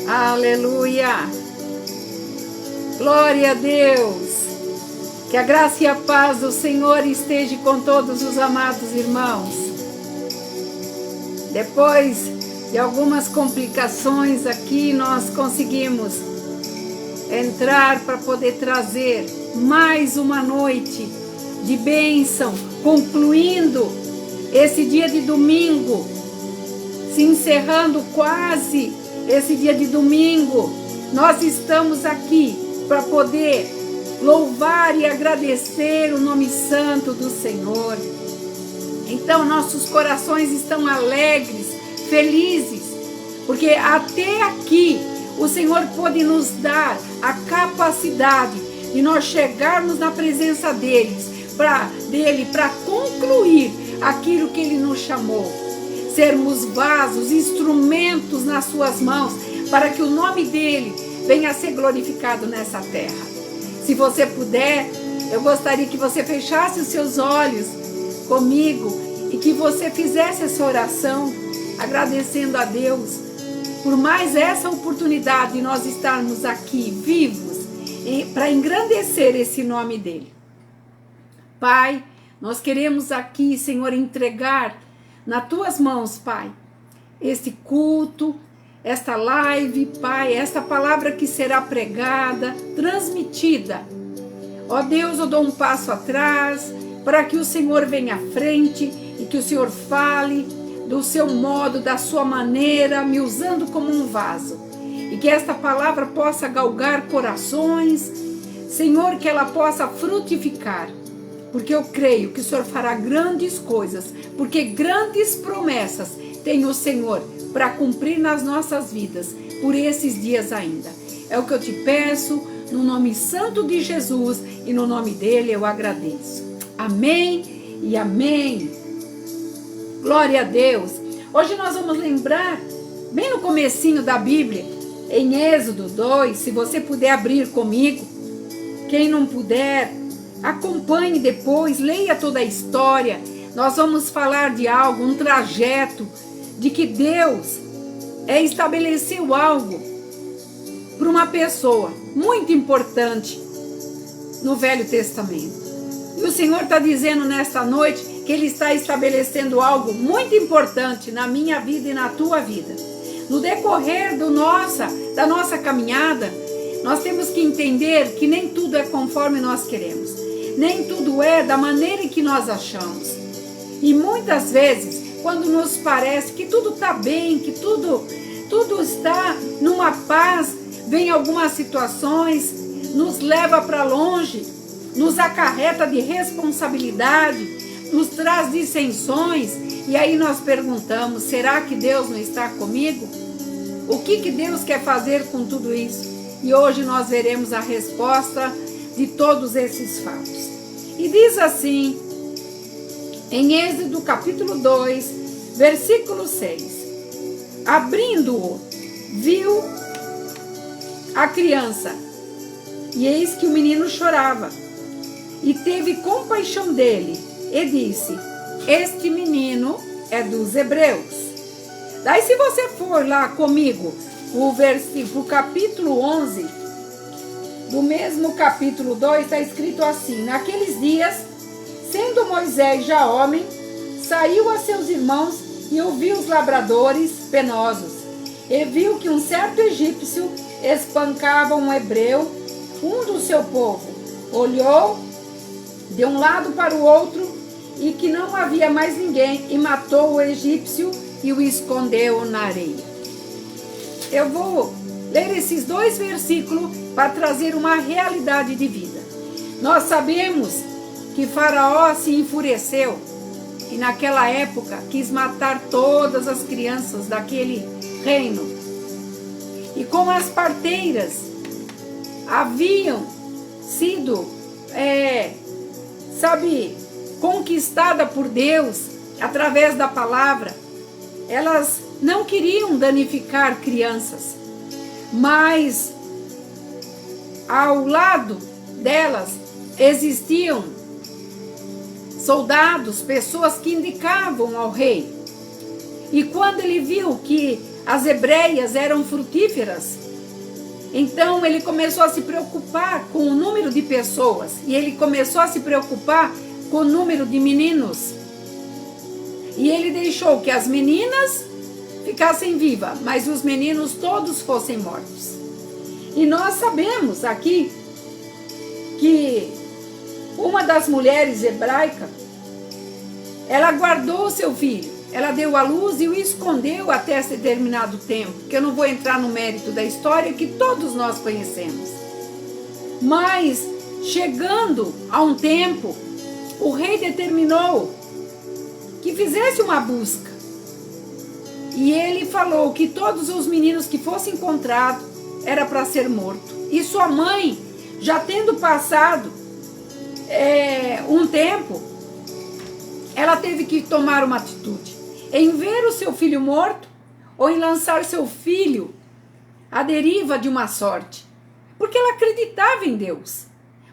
Aleluia! Glória a Deus! Que a graça e a paz do Senhor esteja com todos os amados irmãos. Depois de algumas complicações aqui, nós conseguimos entrar para poder trazer mais uma noite de bênção, concluindo esse dia de domingo, se encerrando quase esse dia de domingo. Nós estamos aqui para poder louvar e agradecer o nome santo do Senhor. Então nossos corações estão alegres, felizes, porque até aqui o Senhor pôde nos dar a capacidade de nós chegarmos na presença dele para concluir aquilo que ele nos chamou. Sermos vasos, instrumentos nas suas mãos, para que o nome dele venha a ser glorificado nessa terra. Se você puder, eu gostaria que você fechasse os seus olhos comigo e que você fizesse essa oração, agradecendo a Deus por mais essa oportunidade de nós estarmos aqui vivos para engrandecer esse nome dele. Pai, nós queremos aqui, Senhor, entregar nas tuas mãos, Pai, este culto, esta live, Pai, esta palavra que será pregada, transmitida. Ó Deus, eu dou um passo atrás para que o Senhor venha à frente e que o Senhor fale do seu modo, da sua maneira, me usando como um vaso. E que esta palavra possa galgar corações, Senhor, que ela possa frutificar. Porque eu creio que o Senhor fará grandes coisas, porque grandes promessas tem o Senhor para cumprir nas nossas vidas, por esses dias ainda. É o que eu te peço, no nome santo de Jesus, e no nome dele eu agradeço. Amém e amém. Glória a Deus. Hoje nós vamos lembrar, bem no comecinho da Bíblia, em Êxodo 2, se você puder abrir comigo. Quem não puder, acompanhe depois, leia toda a história. Nós vamos falar de algo, um trajeto, de que Deus estabeleceu algo para uma pessoa muito importante no Velho Testamento. E o Senhor está dizendo nesta noite que Ele está estabelecendo algo muito importante na minha vida e na tua vida. No decorrer da nossa caminhada, nós temos que entender que nem tudo é conforme nós queremos. Nem tudo é da maneira que nós achamos. E muitas vezes, quando nos parece que tudo está bem, que tudo está numa paz, vem algumas situações, nos leva para longe, nos acarreta de responsabilidade, nos traz dissensões, e aí nós perguntamos, será que Deus não está comigo? O que Deus quer fazer com tudo isso? E hoje nós veremos a resposta de todos esses fatos. E diz assim, em Êxodo capítulo 2, versículo 6. Abrindo-o, viu a criança, e eis que o menino chorava, e teve compaixão dele, e disse, este menino é dos hebreus. Daí se você for lá comigo, o capítulo 11, do mesmo capítulo 2, está escrito assim, naqueles dias, sendo Moisés já homem, saiu a seus irmãos e ouviu os lavradores penosos, e viu que um certo egípcio espancava um hebreu, um do seu povo. Olhou de um lado para o outro, e que não havia mais ninguém, e matou o egípcio e o escondeu na areia. Eu vou ler esses dois versículos para trazer uma realidade de vida. Nós sabemos que Faraó se enfureceu e naquela época quis matar todas as crianças daquele reino. E como as parteiras haviam sido, conquistada por Deus através da palavra, elas não queriam danificar crianças, mas ao lado delas existiam soldados, pessoas que indicavam ao rei. E quando ele viu que as hebreias eram frutíferas. Então ele começou a se preocupar com o número de pessoas e ele começou a se preocupar com o número de meninos. E ele deixou que as meninas ficassem vivas, mas os meninos todos fossem mortos. E nós sabemos aqui que uma das mulheres hebraicas, ela guardou o seu filho, ela deu à luz e o escondeu até determinado tempo, que eu não vou entrar no mérito da história que todos nós conhecemos. Mas, chegando a um tempo, o rei determinou que fizesse uma busca. E ele falou que todos os meninos que fossem encontrados era para ser morto. E sua mãe, já tendo passado um tempo, ela teve que tomar uma atitude. Em ver o seu filho morto, ou em lançar seu filho à deriva de uma sorte. Porque ela acreditava em Deus.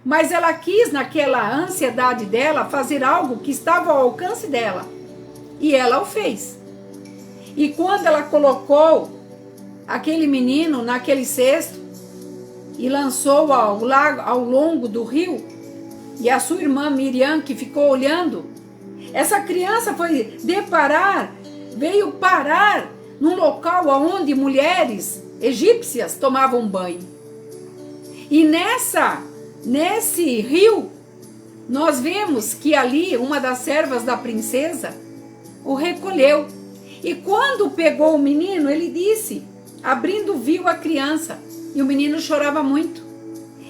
Mas ela quis, naquela ansiedade dela, fazer algo que estava ao alcance dela. E ela o fez. E quando ela colocou aquele menino naquele cesto e lançou ao longo do rio, e a sua irmã Miriam, que ficou olhando, essa criança veio parar num local onde mulheres egípcias tomavam banho. E nesse rio, nós vemos que ali uma das servas da princesa o recolheu. E quando pegou o menino, ele disse, abrindo viu a criança, e o menino chorava muito.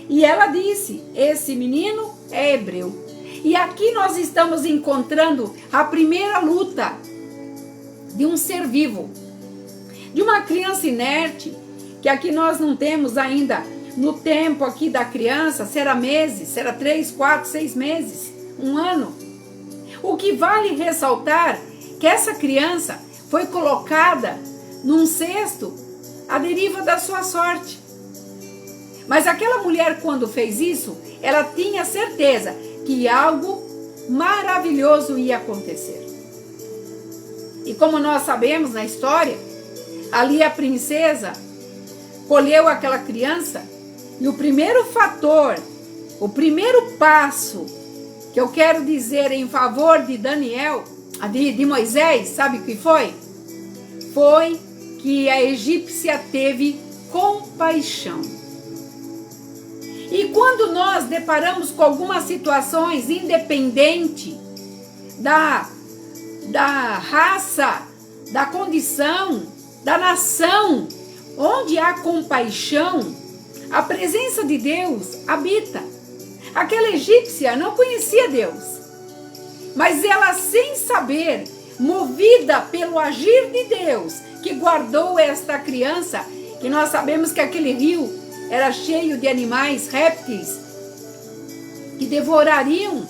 E ela disse, esse menino é hebreu. E aqui nós estamos encontrando a primeira luta de um ser vivo, de uma criança inerte, que aqui nós não temos ainda no tempo aqui da criança, será meses, será 3, 4, 6 meses, 1 ano. O que vale ressaltar que essa criança foi colocada num cesto à deriva da sua sorte. Mas aquela mulher, quando fez isso, ela tinha certeza que algo maravilhoso ia acontecer. E como nós sabemos na história, ali a princesa colheu aquela criança, e o primeiro fator, o primeiro passo que eu quero dizer em favor de Daniel, de Moisés, sabe o que foi? Foi que a egípcia teve compaixão. E quando nós deparamos com algumas situações, independente da raça, da condição, da nação, onde há compaixão, a presença de Deus habita. Aquela egípcia não conhecia Deus, mas ela, sem saber, movida pelo agir de Deus, que guardou esta criança, que nós sabemos que aquele rio era cheio de animais, répteis, que devorariam,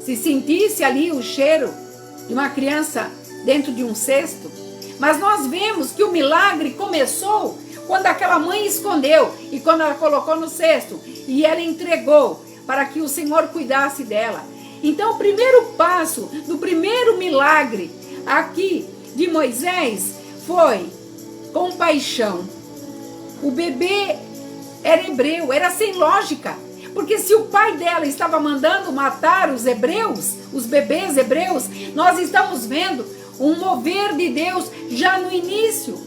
se sentisse ali o cheiro de uma criança dentro de um cesto. Mas nós vemos que o milagre começou quando aquela mãe escondeu e quando ela colocou no cesto e ela entregou para que o Senhor cuidasse dela. Então o primeiro passo do primeiro milagre aqui de Moisés foi compaixão. O bebê era hebreu, era sem lógica, porque se o pai dela estava mandando matar os hebreus, os bebês hebreus, nós estamos vendo um mover de Deus já no início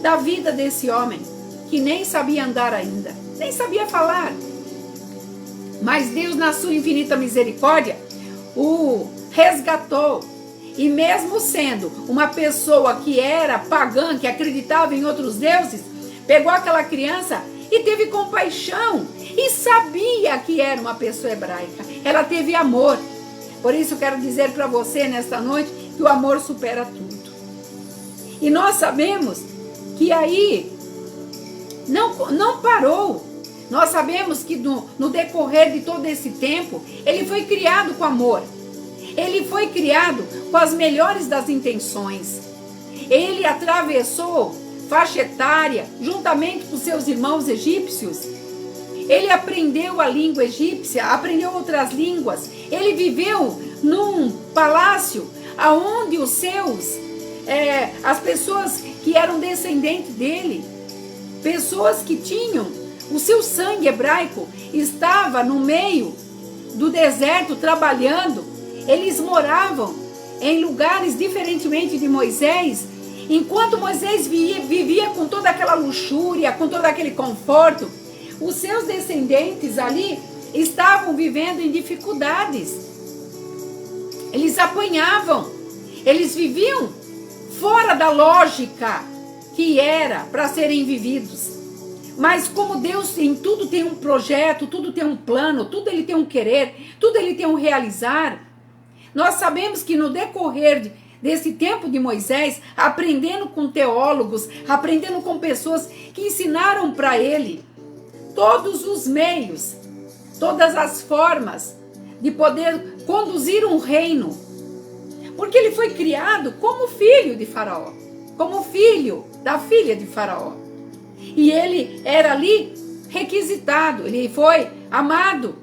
da vida desse homem, que nem sabia andar ainda, nem sabia falar. Mas Deus, na sua infinita misericórdia, o resgatou. E mesmo sendo uma pessoa que era pagã, que acreditava em outros deuses, pegou aquela criança e teve compaixão e sabia que era uma pessoa hebraica. Ela teve amor. Por isso eu quero dizer para você nesta noite que o amor supera tudo. E nós sabemos que aí não parou. Nós sabemos que no decorrer de todo esse tempo, ele foi criado com amor. Ele foi criado com as melhores das intenções. Ele atravessou faixa etária, juntamente com seus irmãos egípcios. Ele aprendeu a língua egípcia, aprendeu outras línguas. Ele viveu num palácio onde as pessoas que eram descendentes dele. Pessoas que tinham o seu sangue hebraico, estava no meio do deserto trabalhando. Eles moravam em lugares diferentemente de Moisés. Enquanto Moisés vivia com toda aquela luxúria, com todo aquele conforto, os seus descendentes ali estavam vivendo em dificuldades. Eles apanhavam, eles viviam fora da lógica que era para serem vividos. Mas como Deus em tudo tem um projeto, tudo tem um plano, tudo ele tem um querer, tudo ele tem um realizar, nós sabemos que no decorrer desse tempo de Moisés, aprendendo com teólogos, aprendendo com pessoas que ensinaram para ele todos os meios, todas as formas de poder conduzir um reino. Porque ele foi criado como filho de Faraó, como filho da filha de Faraó. E ele era ali requisitado, ele foi amado.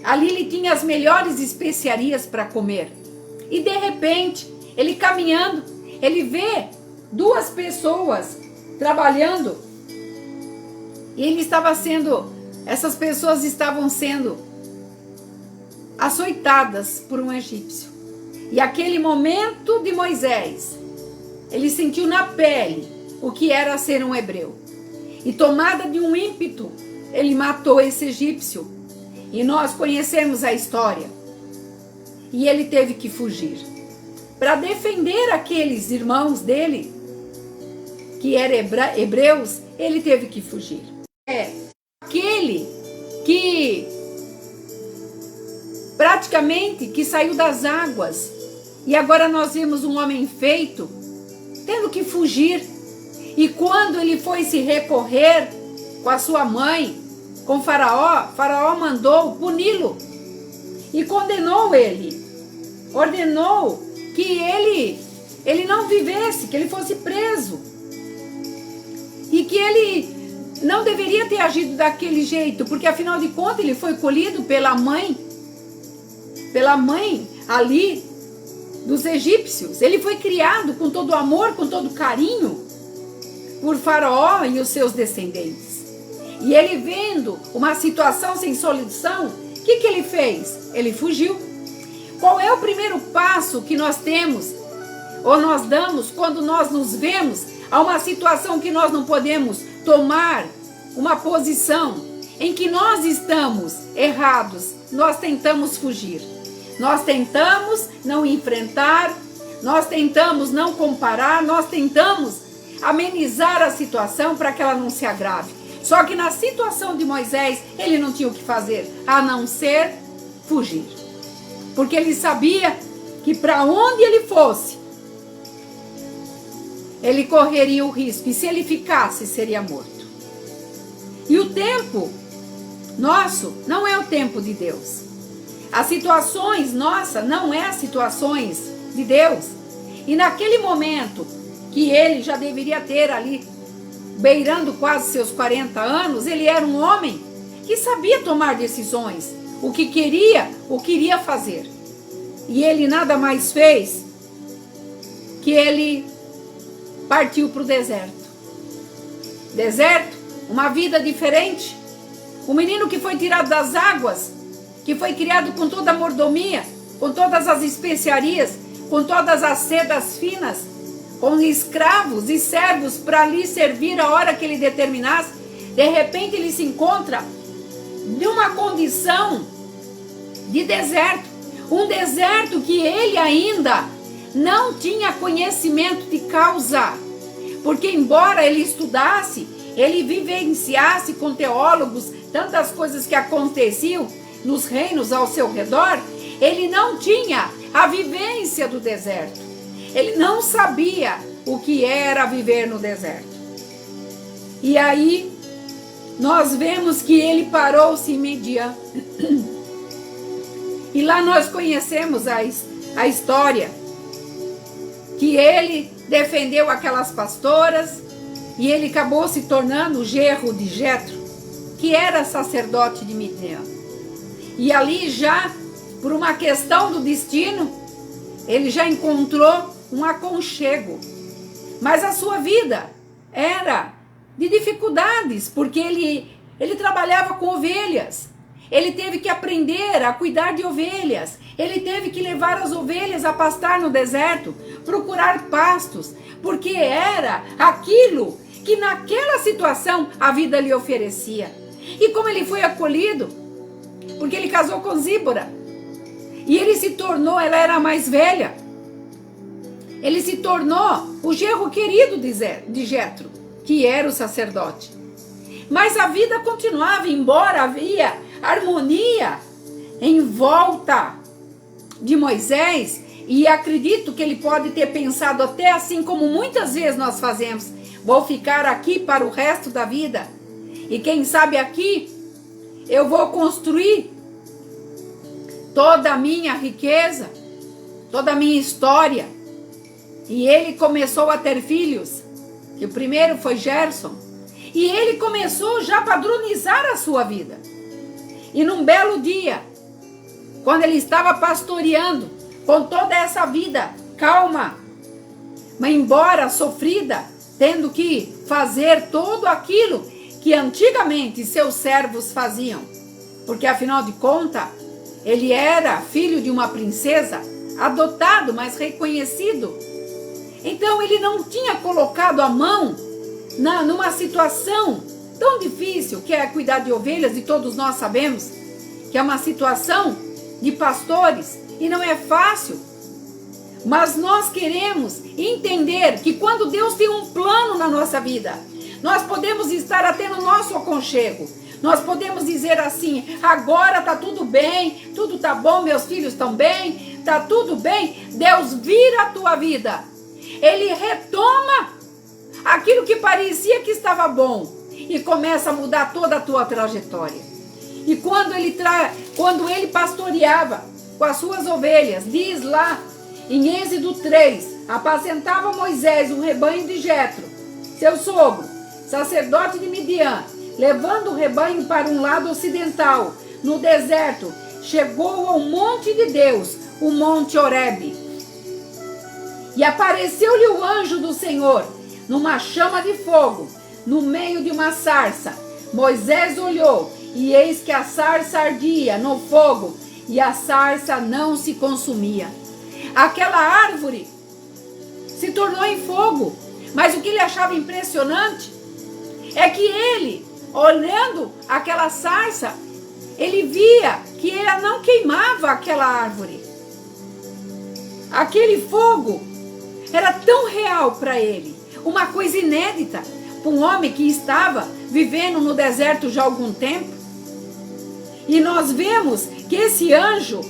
Ali ele tinha as melhores especiarias para comer. E de repente, ele caminhando, ele vê duas pessoas trabalhando. E essas pessoas estavam sendo açoitadas por um egípcio. E aquele momento de Moisés, ele sentiu na pele o que era ser um hebreu. E tomada de um ímpeto, ele matou esse egípcio. E nós conhecemos a história. E ele teve que fugir. Para defender aqueles irmãos dele, que eram hebreus, ele teve que fugir. Aquele que praticamente que saiu das águas. E agora nós vemos um homem feito, tendo que fugir. E quando ele foi se recorrer com a sua mãe, com Faraó, Faraó mandou puni-lo e condenou ele. Ordenou que ele não vivesse, que ele fosse preso. E que ele não deveria ter agido daquele jeito, porque afinal de contas ele foi colhido pela mãe ali dos egípcios. Ele foi criado com todo amor, com todo carinho por Faraó e os seus descendentes. E ele vendo uma situação sem solução, o que ele fez? Ele fugiu. Qual é o primeiro passo que nós temos, ou nós damos, quando nós nos vemos a uma situação que nós não podemos tomar uma posição em que nós estamos errados? Nós tentamos fugir. Nós tentamos não enfrentar, nós tentamos não comparar, nós tentamos amenizar a situação para que ela não se agrave. Só que na situação de Moisés, ele não tinha o que fazer, a não ser fugir. Porque ele sabia que para onde ele fosse, ele correria o risco. E se ele ficasse, seria morto. E o tempo nosso não é o tempo de Deus. As situações nossas não é as situações de Deus. E naquele momento que ele já deveria ter ali, beirando quase seus 40 anos, ele era um homem que sabia tomar decisões, o que queria fazer. E ele nada mais fez que ele partiu para o deserto. Deserto, uma vida diferente. O menino que foi tirado das águas, que foi criado com toda a mordomia, com todas as especiarias, com todas as sedas finas, com escravos e servos para lhe servir a hora que ele determinasse. De repente ele se encontra numa condição de deserto. Um deserto que ele ainda não tinha conhecimento de causa. Porque embora ele estudasse, ele vivenciasse com teólogos tantas coisas que aconteciam nos reinos ao seu redor, ele não tinha a vivência do deserto. Ele não sabia o que era viver no deserto. E aí, nós vemos que ele parou-se em Midian. E lá nós conhecemos a história. Que ele defendeu aquelas pastoras e ele acabou se tornando o genro de Jetro, que era sacerdote de Midian. E ali já, por uma questão do destino, ele já encontrou um aconchego. Mas a sua vida era de dificuldades, porque ele trabalhava com ovelhas. Ele teve que aprender a cuidar de ovelhas. Ele teve que levar as ovelhas a pastar no deserto, procurar pastos, porque era aquilo que naquela situação a vida lhe oferecia. E como ele foi acolhido, porque ele casou com Zípora, e ele se tornou, ela era a mais velha, ele se tornou o genro querido de Jétro, que era o sacerdote. Mas a vida continuava, embora havia harmonia em volta de Moisés, e acredito que ele pode ter pensado até assim como muitas vezes nós fazemos: vou ficar aqui para o resto da vida, e quem sabe aqui eu vou construir toda a minha riqueza, toda a minha história. E ele começou a ter filhos, que o primeiro foi Gerson, e ele começou já a padronizar a sua vida. E num belo dia, quando ele estava pastoreando, com toda essa vida calma, mas embora sofrida, tendo que fazer tudo aquilo que antigamente seus servos faziam, porque afinal de contas, ele era filho de uma princesa, adotado, mas reconhecido. Então ele não tinha colocado a mão numa situação tão difícil, que é cuidar de ovelhas, e todos nós sabemos que é uma situação de pastores, e não é fácil. Mas nós queremos entender que quando Deus tem um plano na nossa vida, nós podemos estar até no nosso aconchego. Nós podemos dizer assim: agora tá tudo bem, tudo tá bom, meus filhos estão bem, tá tudo bem. Deus vira a tua vida. Ele retoma aquilo que parecia que estava bom e começa a mudar toda a tua trajetória. E quando ele pastoreava com as suas ovelhas, diz lá em Êxodo 3, apacentava Moisés um rebanho de Jétro, seu sogro, sacerdote de Midian, levando o rebanho para um lado ocidental, no deserto, chegou ao monte de Deus, o monte Horebe. E apareceu-lhe o anjo do Senhor, numa chama de fogo, no meio de uma sarça. Moisés olhou, e eis que a sarça ardia no fogo, e a sarça não se consumia. Aquela árvore se tornou em fogo, mas o que ele achava impressionante é que ele, olhando aquela sarça, ele via que ela não queimava aquela árvore. Aquele fogo era tão real para ele, uma coisa inédita para um homem que estava vivendo no deserto já há algum tempo. E nós vemos que esse anjo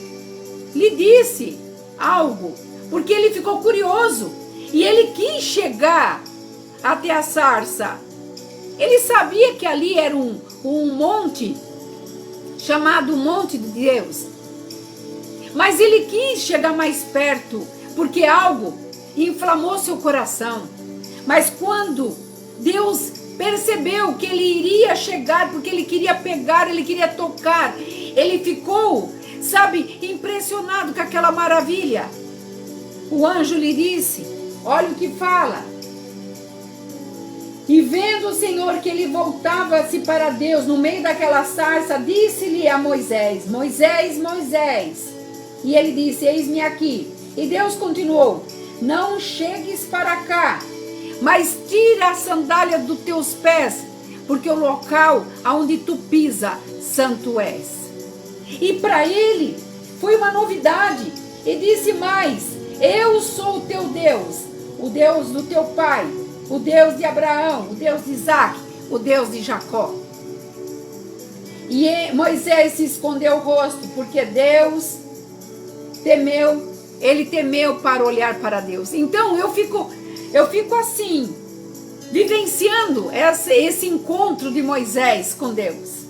lhe disse algo, porque ele ficou curioso e ele quis chegar até a sarça. Ele sabia que ali era um monte chamado Monte de Deus, mas ele quis chegar mais perto porque algo inflamou seu coração. Mas quando Deus percebeu que ele iria chegar, porque ele queria pegar, ele queria tocar, ele ficou, impressionado com aquela maravilha. O anjo lhe disse, olha o que fala: e vendo o Senhor que ele voltava-se para Deus no meio daquela sarça, disse-lhe a Moisés: Moisés, Moisés. E ele disse: eis-me aqui. E Deus continuou: não chegues para cá, mas tira a sandália dos teus pés, porque o local aonde tu pisa, santo és. E para ele foi uma novidade. E disse mais: eu sou o teu Deus, o Deus do teu pai, o Deus de Abraão, o Deus de Isaac, o Deus de Jacó. E Moisés se escondeu o rosto, porque Deus temeu, ele temeu para olhar para Deus. Então eu fico assim, vivenciando esse encontro de Moisés com Deus.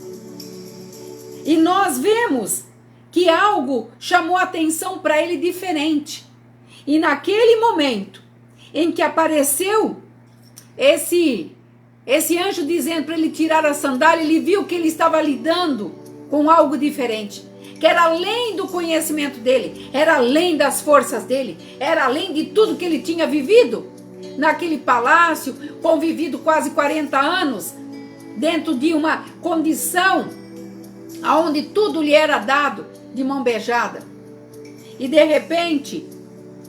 E nós vemos que algo chamou a atenção para ele diferente. E naquele momento em que apareceu esse anjo dizendo para ele tirar a sandália, ele viu que ele estava lidando com algo diferente, que era além do conhecimento dele, era além das forças dele, era além de tudo que ele tinha vivido. naquele palácio, convivido quase 40 anos, dentro de uma condição onde tudo lhe era dado de mão beijada. E de repente,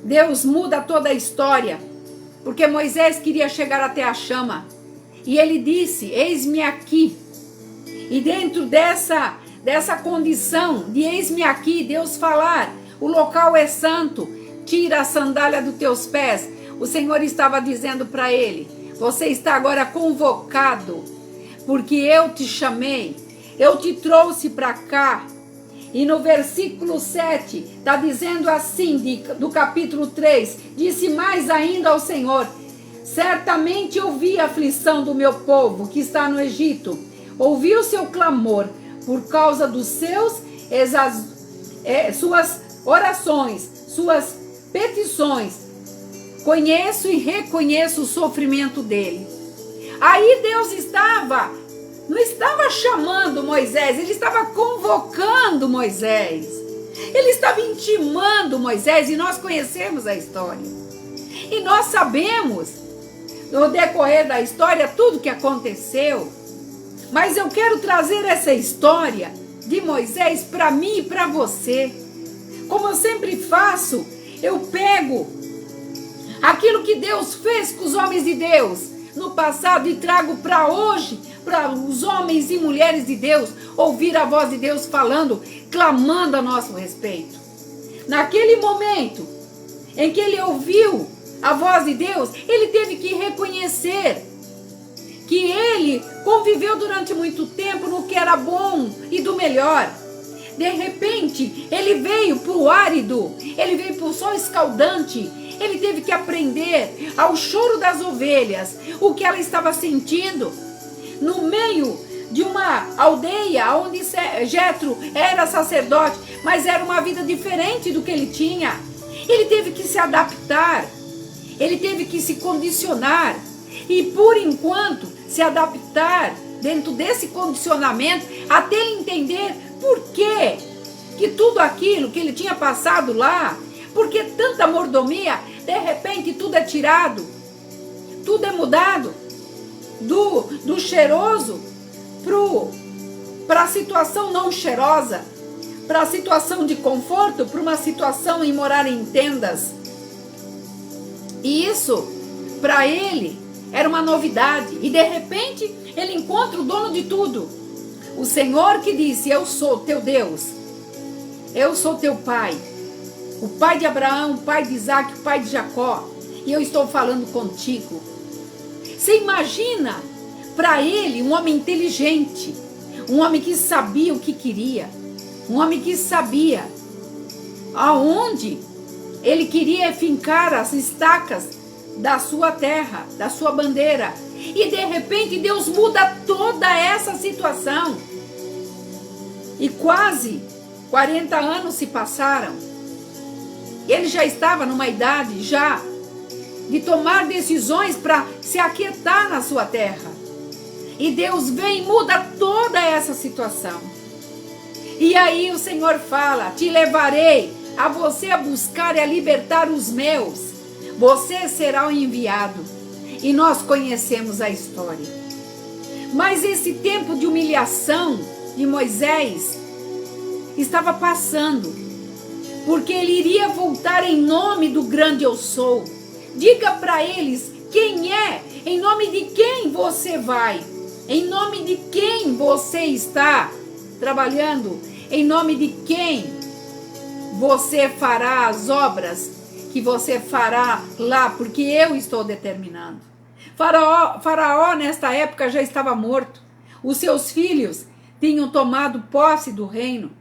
Deus muda toda a história, porque Moisés queria chegar até a chama. E ele disse: eis-me aqui. E dentro dessa condição de eis-me aqui, Deus falar, o local é santo, tira a sandália dos teus pés. O Senhor estava dizendo para ele: você está agora convocado, porque eu te chamei, eu te trouxe para cá. E no versículo 7, está dizendo assim, do capítulo 3, disse mais ainda ao Senhor: certamente ouvi a aflição do meu povo que está no Egito, ouvi o seu clamor por causa dos suas orações, suas petições. Conheço e reconheço o sofrimento dele. Aí Deus não estava chamando Moisés, ele estava convocando Moisés. Ele estava intimando Moisés, e nós conhecemos a história. E nós sabemos, no decorrer da história, tudo que aconteceu. Mas eu quero trazer essa história de Moisés para mim e para você. Como eu sempre faço, eu pego aquilo que Deus fez com os homens de Deus no passado e trago para hoje, para os homens e mulheres de Deus ouvir a voz de Deus falando, clamando a nosso respeito. Naquele momento em que ele ouviu a voz de Deus, ele teve que reconhecer que ele conviveu durante muito tempo no que era bom e do melhor. De repente, ele veio para o árido, ele veio para o sol escaldante. Ele teve que aprender ao choro das ovelhas, o que ela estava sentindo, no meio de uma aldeia onde Jetro era sacerdote, mas era uma vida diferente do que ele tinha. Ele teve que se adaptar, ele teve que se condicionar, e por enquanto se adaptar dentro desse condicionamento, até ele entender por que tudo aquilo que ele tinha passado lá, porque tanta mordomia, de repente tudo é tirado, tudo é mudado, do cheiroso para a situação não cheirosa, para a situação de conforto, para uma situação em morar em tendas. E isso, para ele, era uma novidade. E de repente, ele encontra o dono de tudo, o Senhor, que disse: eu sou teu Deus, eu sou teu pai, o pai de Abraão, o pai de Isaac, o pai de Jacó, e eu estou falando contigo. Você imagina, para ele, um homem inteligente, um homem que sabia o que queria, um homem que sabia aonde ele queria fincar as estacas da sua terra, da sua bandeira. E de repente Deus muda toda essa situação. E quase 40 anos se passaram. Ele já estava numa idade já de tomar decisões para se aquietar na sua terra. E Deus vem e muda toda essa situação. E aí o Senhor fala: te levarei a você a buscar e a libertar os meus. Você será o enviado. E nós conhecemos a história. Mas esse tempo de humilhação de Moisés estava passando, porque ele iria voltar em nome do grande eu sou. Diga para eles quem é, em nome de quem você vai, em nome de quem você está trabalhando, em nome de quem você fará as obras que você fará lá, porque eu estou determinando. Faraó nesta época já estava morto. Os seus filhos tinham tomado posse do reino.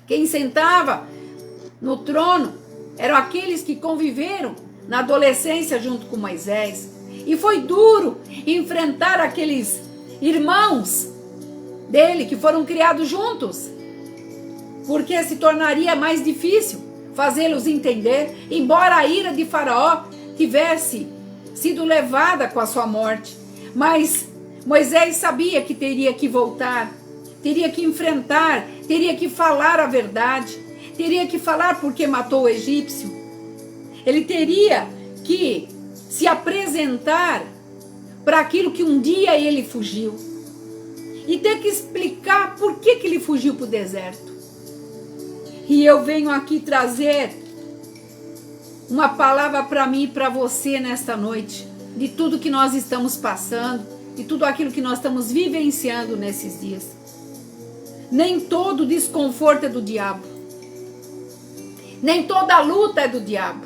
Quem sentava no trono eram aqueles que conviveram na adolescência junto com Moisés. E foi duro enfrentar aqueles irmãos dele que foram criados juntos, porque se tornaria mais difícil fazê-los entender, embora a ira de Faraó tivesse sido levada com a sua morte. Mas Moisés sabia que teria que voltar, teria que enfrentar, teria que falar a verdade, teria que falar porque matou o egípcio. Ele teria que se apresentar para aquilo que um dia ele fugiu. E ter que explicar por que ele fugiu para o deserto. E eu venho aqui trazer uma palavra para mim e para você nesta noite. De tudo que nós estamos passando. De tudo aquilo que nós estamos vivenciando nesses dias. Nem todo desconforto é do diabo. Nem toda luta é do diabo.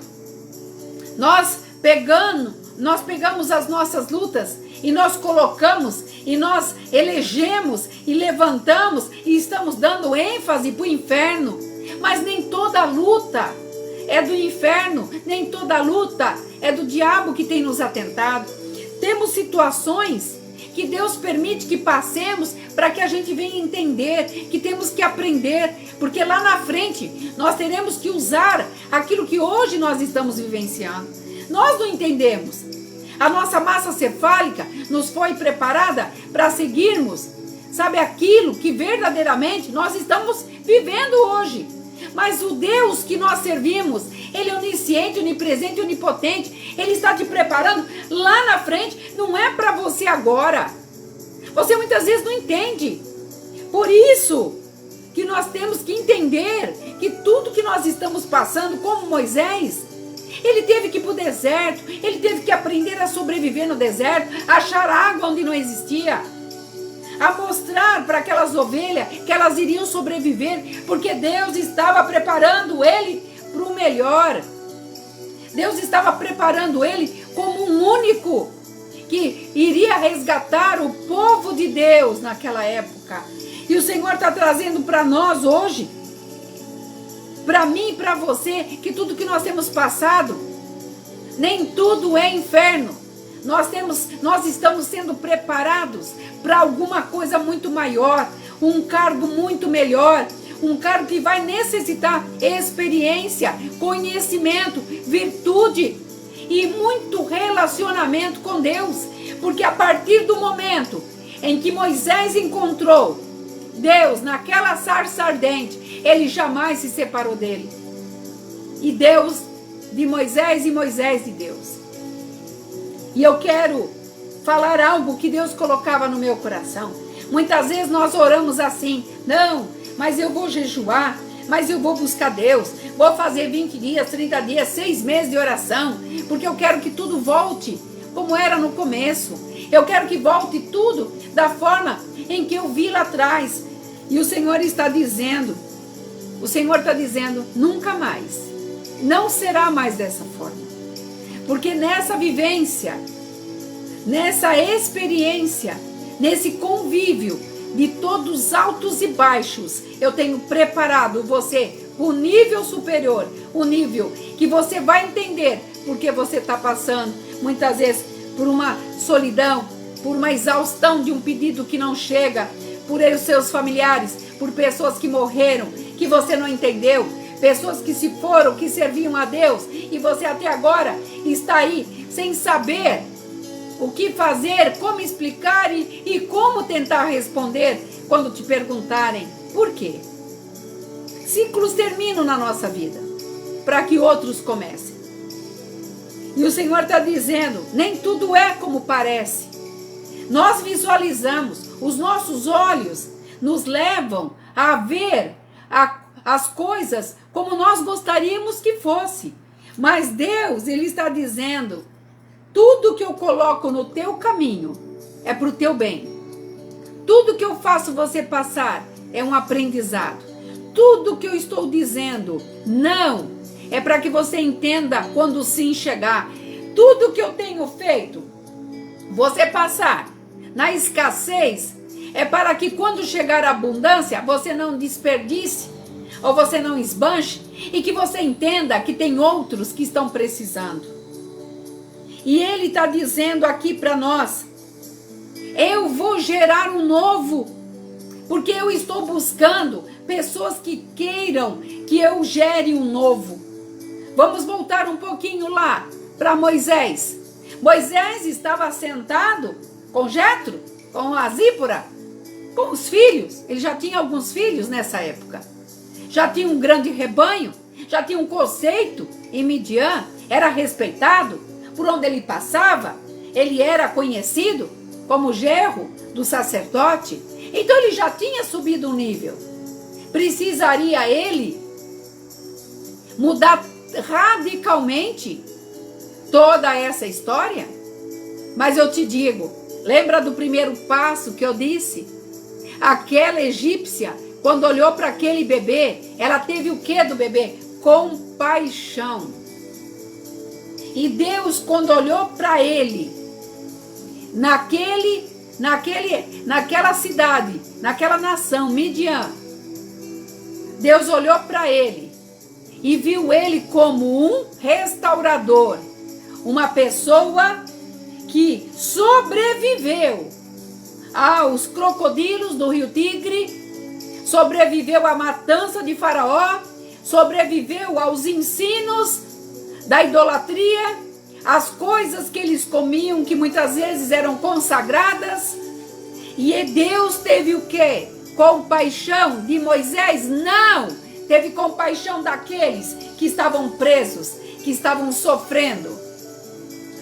Nós pegamos as nossas lutas e nós colocamos e nós elegemos e levantamos e estamos dando ênfase para o inferno. Mas nem toda luta é do inferno, nem toda luta é do diabo que tem nos atentado. Temos situações que Deus permite que passemos para que a gente venha entender, que temos que aprender, porque lá na frente nós teremos que usar aquilo que hoje nós estamos vivenciando. Nós não entendemos. A nossa massa cefálica nos foi preparada para seguirmos, sabe, aquilo que verdadeiramente nós estamos vivendo hoje. Mas o Deus que nós servimos, Ele é onisciente, onipresente, onipotente. Ele está te preparando lá na frente, não é para você agora. Você muitas vezes não entende. Por isso que nós temos que entender que tudo que nós estamos passando, como Moisés, ele teve que ir para o deserto, ele teve que aprender a sobreviver no deserto, a achar água onde não existia, a mostrar para aquelas ovelhas que elas iriam sobreviver, porque Deus estava preparando ele para o melhor. Deus estava preparando ele como um único que iria resgatar o povo de Deus naquela época. E o Senhor está trazendo para nós hoje, para mim e para você, que tudo que nós temos passado, nem tudo é inferno. Nós estamos sendo preparados para alguma coisa muito maior, um cargo muito melhor, um cargo que vai necessitar experiência, conhecimento, virtude e muito relacionamento com Deus. Porque a partir do momento em que Moisés encontrou Deus naquela sarça ardente, ele jamais se separou dele. E Deus de Moisés e Moisés de Deus. E eu quero falar algo que Deus colocava no meu coração. Muitas vezes nós oramos assim: não, mas eu vou jejuar, mas eu vou buscar Deus, vou fazer 20 dias, 30 dias, 6 meses de oração, porque eu quero que tudo volte como era no começo. Eu quero que volte tudo da forma em que eu vi lá atrás. E o Senhor está dizendo, nunca mais, não será mais dessa forma. Porque nessa vivência, nessa experiência, nesse convívio de todos os altos e baixos, eu tenho preparado você para o nível superior, o nível que você vai entender porque você está passando, muitas vezes, por uma solidão, por uma exaustão de um pedido que não chega, por os seus familiares, por pessoas que morreram, que você não entendeu, pessoas que se foram, que serviam a Deus, e você até agora está aí sem saber o que fazer, como explicar e como tentar responder quando te perguntarem por quê. Ciclos terminam na nossa vida para que outros comecem. E o Senhor está dizendo, nem tudo é como parece. Nós visualizamos, os nossos olhos nos levam a ver as coisas como nós gostaríamos que fosse. Mas Deus, Ele está dizendo, tudo que eu coloco no teu caminho é para o teu bem. Tudo que eu faço você passar é um aprendizado. Tudo que eu estou dizendo, não, é para que você entenda quando sim chegar. Tudo que eu tenho feito, você passar na escassez, é para que quando chegar a abundância, você não desperdice, ou você não esbanche, e que você entenda que tem outros que estão precisando. E Ele está dizendo aqui para nós, eu vou gerar um novo, porque eu estou buscando pessoas que queiram que eu gere um novo. Vamos voltar um pouquinho lá para Moisés. Moisés estava sentado com Jetro, com a Zípora, com os filhos. Ele já tinha alguns filhos nessa época. Já tinha um grande rebanho, já tinha um conceito em Midian, era respeitado. por onde ele passava, ele era conhecido como genro do sacerdote. Então ele já tinha subido um nível. Precisaria ele mudar radicalmente toda essa história? Mas eu te digo, lembra do primeiro passo que eu disse? Aquela egípcia, quando olhou para aquele bebê, ela teve o que do bebê? Compaixão. E Deus, quando olhou para ele, naquela cidade, naquela nação, Midian, Deus olhou para ele e viu ele como um restaurador, uma pessoa que sobreviveu aos crocodilos do rio Tigre, sobreviveu à matança de Faraó, sobreviveu aos ensinos da idolatria, as coisas que eles comiam, que muitas vezes eram consagradas. E Deus teve o quê? Compaixão de Moisés? Não! Teve compaixão daqueles que estavam presos, que estavam sofrendo.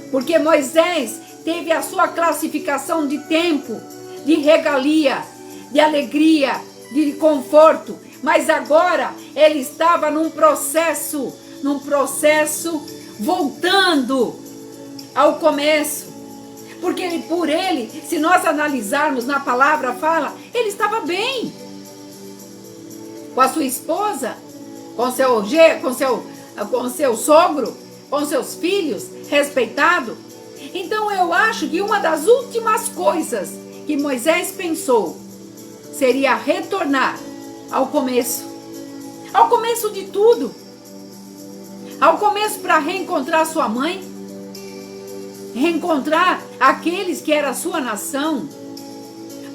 Porque Moisés teve a sua classificação de tempo, de regalia, de alegria, de conforto. Mas agora ele estava num processo voltando ao começo. Porque se nós analisarmos na palavra, fala, ele estava bem. Com a sua esposa, com seu sogro, com seus filhos, respeitado. Então eu acho que uma das últimas coisas que Moisés pensou seria retornar ao começo de tudo. Ao começo, para reencontrar sua mãe, reencontrar aqueles que era a sua nação.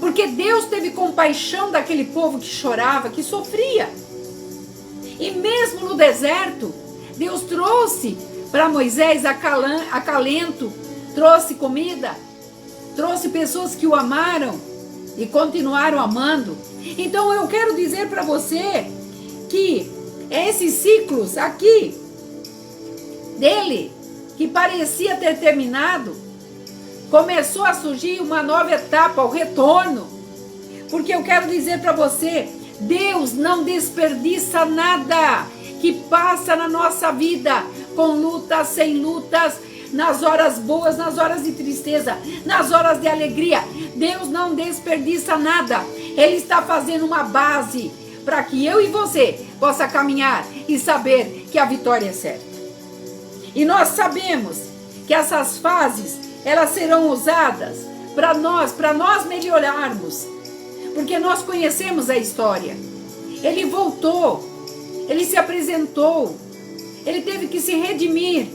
Porque Deus teve compaixão daquele povo que chorava, que sofria. E mesmo no deserto, Deus trouxe para Moisés acalento, trouxe comida, trouxe pessoas que o amaram e continuaram amando. Então eu quero dizer para você que esses ciclos aqui dele, que parecia ter terminado, começou a surgir uma nova etapa, o retorno. Porque eu quero dizer para você, Deus não desperdiça nada que passa na nossa vida, com lutas, sem lutas, nas horas boas, nas horas de tristeza, nas horas de alegria. Deus não desperdiça nada. Ele está fazendo uma base para que eu e você possa caminhar e saber que a vitória é certa. E nós sabemos que essas fases, elas serão usadas para nós melhorarmos. Porque nós conhecemos a história. Ele voltou, ele se apresentou, ele teve que se redimir,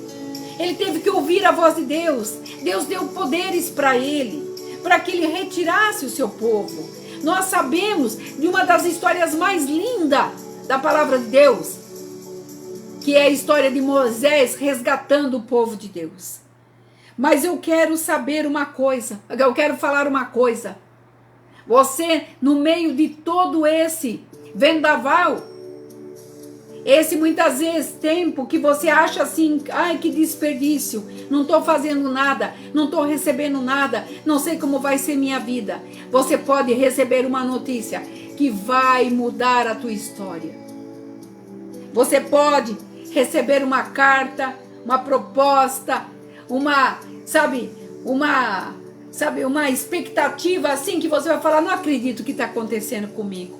ele teve que ouvir a voz de Deus. Deus deu poderes para ele, para que ele retirasse o seu povo. Nós sabemos de uma das histórias mais lindas da palavra de Deus, que é a história de Moisés resgatando o povo de Deus. Mas eu quero saber uma coisa, eu quero falar uma coisa. Você, no meio de todo esse vendaval, esse muitas vezes tempo que você acha assim, ai que desperdício, não estou fazendo nada, não estou recebendo nada, não sei como vai ser minha vida. Você pode receber uma notícia que vai mudar a tua história. Você pode receber uma carta, uma proposta, uma expectativa assim que você vai falar, não acredito que está acontecendo comigo.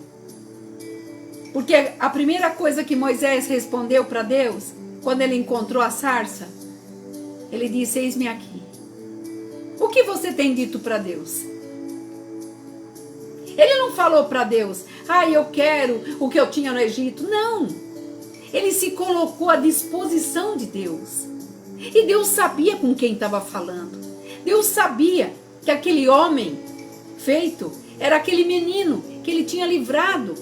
Porque a primeira coisa que Moisés respondeu para Deus, quando ele encontrou a sarça, ele disse, eis-me aqui. O que você tem dito para Deus? Ele não falou para Deus, eu quero o que eu tinha no Egito. Não. Ele se colocou à disposição de Deus. E Deus sabia com quem estava falando. Deus sabia que aquele homem feito era aquele menino que ele tinha livrado.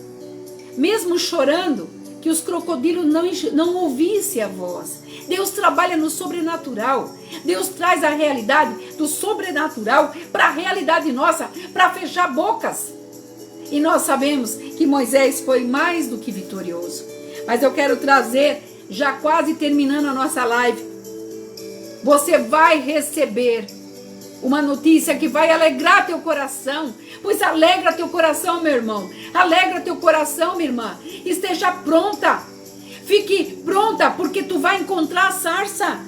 Mesmo chorando, que os crocodilos não ouvissem a voz. Deus trabalha no sobrenatural. Deus traz a realidade do sobrenatural para a realidade nossa, para fechar bocas. E nós sabemos que Moisés foi mais do que vitorioso. Mas eu quero trazer, já quase terminando a nossa live, você vai receber uma notícia que vai alegrar teu coração. Pois alegra teu coração, meu irmão. Alegra teu coração, minha irmã. Esteja pronta. Fique pronta, porque tu vai encontrar a sarça.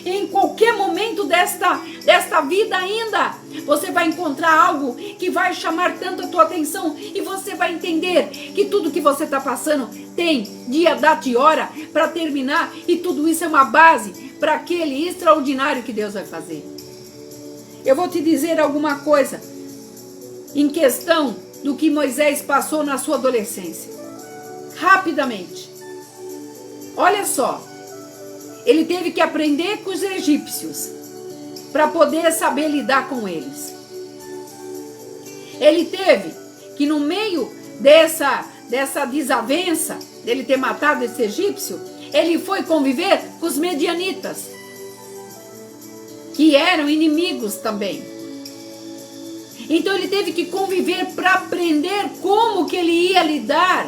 Em qualquer momento desta vida ainda, você vai encontrar algo que vai chamar tanto a tua atenção. E você vai entender que tudo que você está passando tem dia, data e hora para terminar. E tudo isso é uma base para aquele extraordinário que Deus vai fazer. Eu vou te dizer alguma coisa em questão do que Moisés passou na sua adolescência. Rapidamente. Olha só. Ele teve que aprender com os egípcios para poder saber lidar com eles. Ele teve que, no meio dessa desavença, dele ter matado esse egípcio, ele foi conviver com os medianitas, que eram inimigos também. Então ele teve que conviver para aprender como que ele ia lidar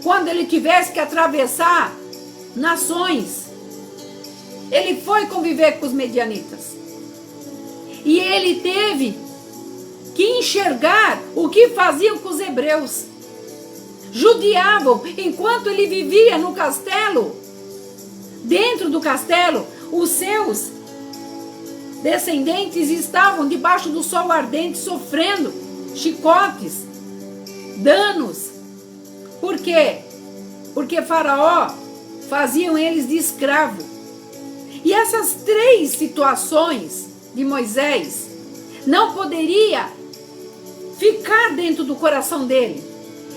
quando ele tivesse que atravessar nações. Ele foi conviver com os medianitas. E ele teve que enxergar o que faziam com os hebreus. Judiavam enquanto ele vivia no castelo. Dentro do castelo, os seus descendentes estavam debaixo do sol ardente, sofrendo chicotes, danos. Por quê? Porque Faraó faziam eles de escravo. E essas 3 situações de Moisés não poderia ficar dentro do coração dele.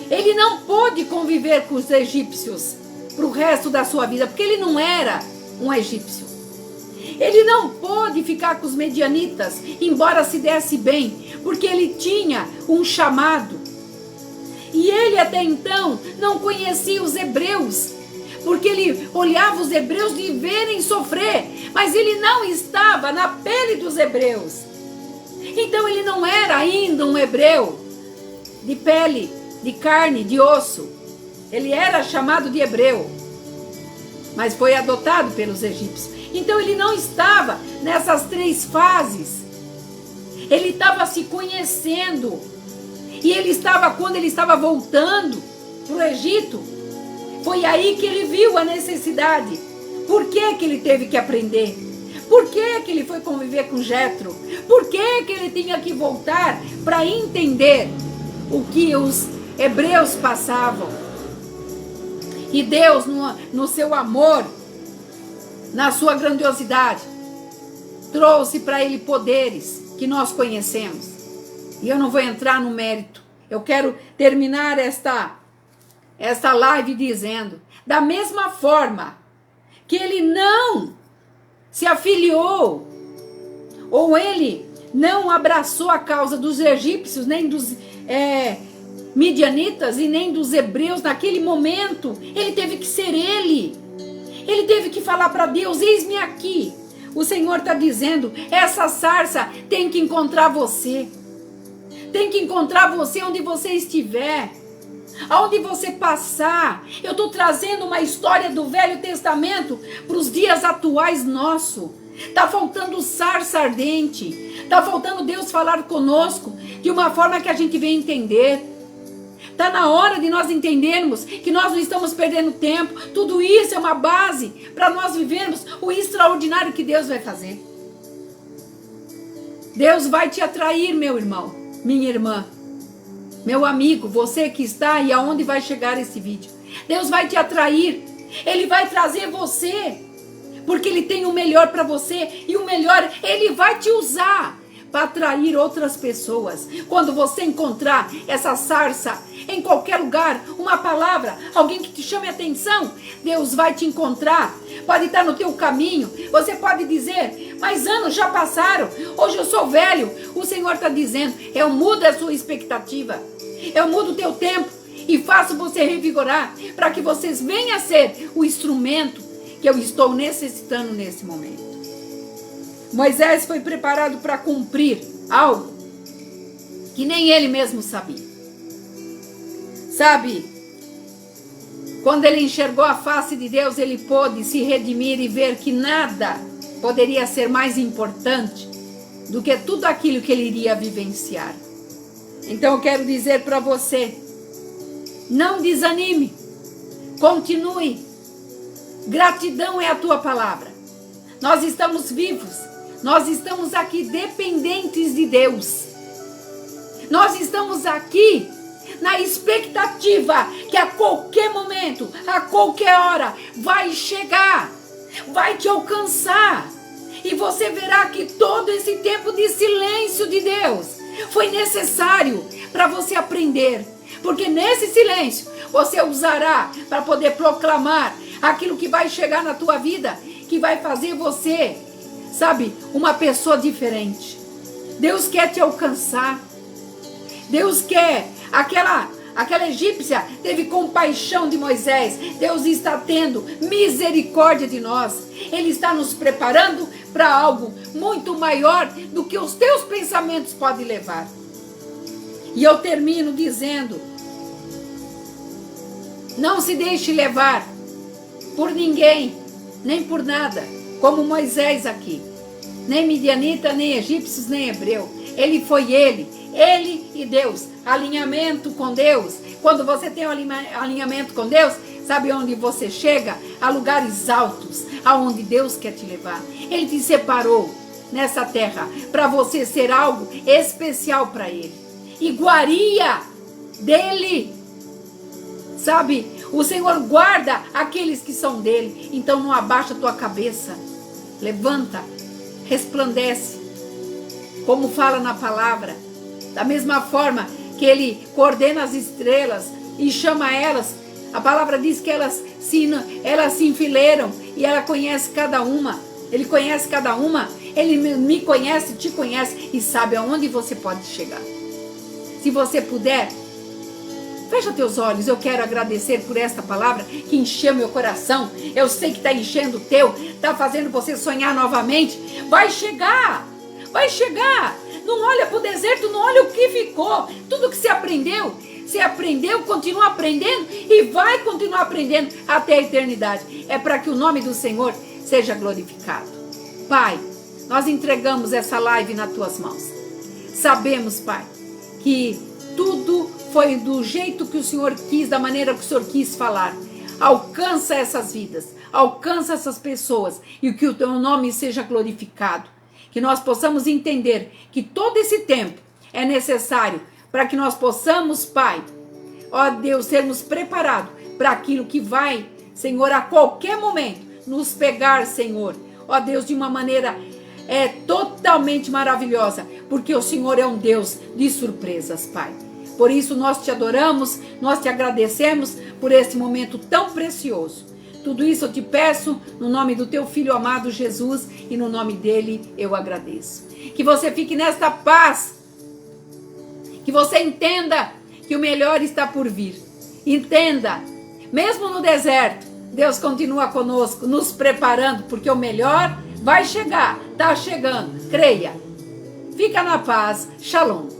Ele não pôde conviver com os egípcios para o resto da sua vida, porque ele não era um egípcio. Ele não pôde ficar com os medianitas, embora se desse bem, porque ele tinha um chamado. E ele até então não conhecia os hebreus, porque ele olhava os hebreus de verem sofrer, mas ele não estava na pele dos hebreus. Então ele não era ainda um hebreu de pele, de carne, de osso. Ele era chamado de hebreu, mas foi adotado pelos egípcios. Então ele não estava nessas 3 fases. Ele estava se conhecendo. E ele estava, quando ele estava voltando para o Egito, foi aí que ele viu a necessidade. Por que que ele teve que aprender? Por que que ele foi conviver com Jetro? Por que que ele tinha que voltar para entender o que os hebreus passavam? E Deus, no seu amor, na sua grandiosidade, trouxe para ele poderes que nós conhecemos. E eu não vou entrar no mérito. Eu quero terminar esta live dizendo, da mesma forma que ele não se afiliou, ou ele não abraçou a causa dos egípcios, nem dos midianitas e nem dos hebreus naquele momento, ele teve que ser ele. Ele teve que falar para Deus, eis-me aqui. O Senhor está dizendo, essa sarça tem que encontrar você. Tem que encontrar você onde você estiver. Aonde você passar. Eu estou trazendo uma história do Velho Testamento para os dias atuais nossos. Está faltando sarça ardente. Está faltando Deus falar conosco de uma forma que a gente venha entender. Está na hora de nós entendermos que nós não estamos perdendo tempo. Tudo isso é uma base para nós vivermos o extraordinário que Deus vai fazer. Deus vai te atrair, meu irmão, minha irmã, meu amigo, você que está e aonde vai chegar esse vídeo. Deus vai te atrair. Ele vai trazer você, porque Ele tem o melhor para você. E o melhor, Ele vai te usar para atrair outras pessoas. Quando você encontrar essa sarça em qualquer lugar, uma palavra, alguém que te chame a atenção, Deus vai te encontrar. Pode estar no teu caminho. Você pode dizer, mas anos já passaram, hoje eu sou velho. O Senhor está dizendo, eu mudo a sua expectativa, eu mudo o teu tempo e faço você revigorar, para que vocês venham a ser o instrumento que eu estou necessitando nesse momento. Moisés foi preparado para cumprir algo que nem ele mesmo sabia. Sabe, quando ele enxergou a face de Deus, ele pôde se redimir e ver que nada poderia ser mais importante do que tudo aquilo que ele iria vivenciar. Então eu quero dizer para você, não desanime, continue. Gratidão é a tua palavra. Nós estamos vivos, nós estamos aqui dependentes de Deus. Nós estamos aqui na expectativa que a qualquer momento, a qualquer hora, vai chegar, vai te alcançar. E você verá que todo esse tempo de silêncio de Deus foi necessário para você aprender. Porque nesse silêncio você usará para poder proclamar aquilo que vai chegar na tua vida, que vai fazer você, sabe, uma pessoa diferente. Deus quer te alcançar. Deus quer. Aquela egípcia teve compaixão de Moisés. Deus está tendo misericórdia de nós. Ele está nos preparando para algo muito maior do que os teus pensamentos podem levar. E eu termino dizendo: não se deixe levar por ninguém, nem por nada, como Moisés aqui. Nem midianita, nem egípcios, nem hebreu. Ele foi ele e Deus. Alinhamento com Deus. Quando você tem um alinhamento com Deus, sabe onde você chega? A lugares altos, aonde Deus quer te levar. Ele te separou nessa terra para você ser algo especial para Ele. Iguaria dele. Sabe, o Senhor guarda aqueles que são dele. Então não abaixa a tua cabeça. Levanta, resplandece. Como fala na palavra. Da mesma forma que Ele coordena as estrelas e chama elas. A palavra diz que elas se enfileiram e ela conhece cada uma. Ele conhece cada uma. Ele me conhece, te conhece e sabe aonde você pode chegar. Se você puder, fecha teus olhos. Eu quero agradecer por esta palavra que encheu meu coração. Eu sei que está enchendo o teu, está fazendo você sonhar novamente. Vai chegar, vai chegar. Não olha para o deserto, não olha o que ficou. Tudo que você aprendeu, continua aprendendo e vai continuar aprendendo até a eternidade. É para que o nome do Senhor seja glorificado. Pai, nós entregamos essa live nas tuas mãos. Sabemos, Pai, que tudo foi do jeito que o Senhor quis, da maneira que o Senhor quis falar. Alcança essas vidas, alcança essas pessoas e que o teu nome seja glorificado. Que nós possamos entender que todo esse tempo é necessário para que nós possamos, Pai, ó Deus, sermos preparados para aquilo que vai, Senhor, a qualquer momento nos pegar, Senhor, ó Deus, de uma maneira totalmente maravilhosa, porque o Senhor é um Deus de surpresas, Pai. Por isso nós te adoramos, nós te agradecemos por esse momento tão precioso. Tudo isso eu te peço no nome do teu Filho amado Jesus e no nome dele eu agradeço. Que você fique nesta paz, que você entenda que o melhor está por vir. Entenda, mesmo no deserto, Deus continua conosco, nos preparando, porque o melhor vai chegar, está chegando. Creia. Fica na paz. Shalom.